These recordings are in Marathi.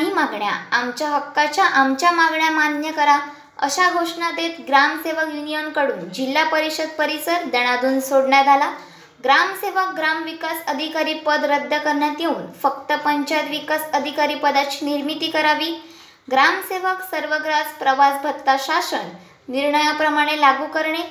नाही मागण्या, आमच्या हक्काच्या आमच्या मागण्या मान्य करा अशा घोषणा देत ग्रामसेवक युनियनकडून जिल्हा परिषद परिसर दणादून सोडण्यात आला। ग्रामसेवक ग्रामविकास अधिकारी पद रद्द करण्यात येऊन फक्त पंचायत विकास अधिकारी पदाची निर्मिती करावी। ग्रामसेवक सर्वग्रास प्रवास भत्ता शासन निर्णयाप्रमाणे लागू करणे,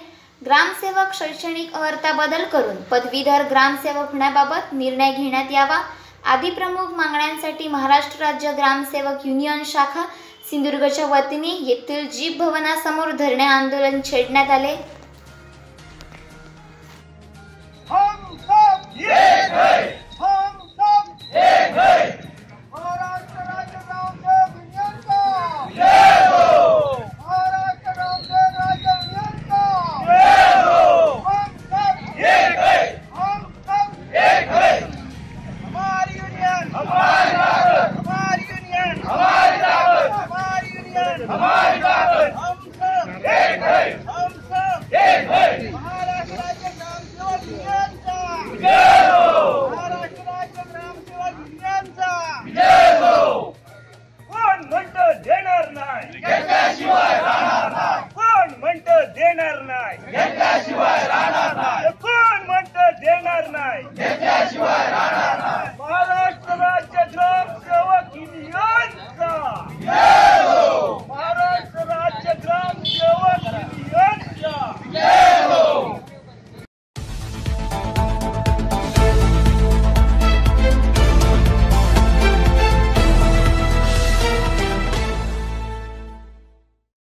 ग्रामसेवक शैक्षणिक अर्हता बदल करून पदवीधर ग्रामसेवक होण्याबाबत निर्णय घेण्यात यावा आदी प्रमुख मागण्यांसाठी महाराष्ट्र राज्य ग्रामसेवक युनियन शाखा सिंधुदुर्गच्या वतीने येथील जीप भवनासमोर धरणे आंदोलन छेडण्यात आले। हम सब एक है, हम सब एक है। महाराष्ट्र राज्य ग्रामसेवक युनियन का जय हो, महाराष्ट्र ग्रामसेवक राज्य युनियन का जय हो। हम सब एक है, हम सब एक है। हमारी यूनियन हमारी ताकत, हमारी यूनियन हमारी ताकत, हमारी यूनियन हमारी ताकत। हम सब एक है, हम सब एक है। महाराष्ट्र राज्य ग्रामसेवक युनियन का जय हो, महाराष्ट्र राज्य ग्रामसेवक युनियन का जय हो। कोण म्हणतं देणार नाही, घेतल्याशिवाय राहणार नाही। कोण म्हणतं देणार नाही, घेतल्याशिवाय राहणार नाही। कोण म्हणतं देणार नाही, घेतल्याशिवाय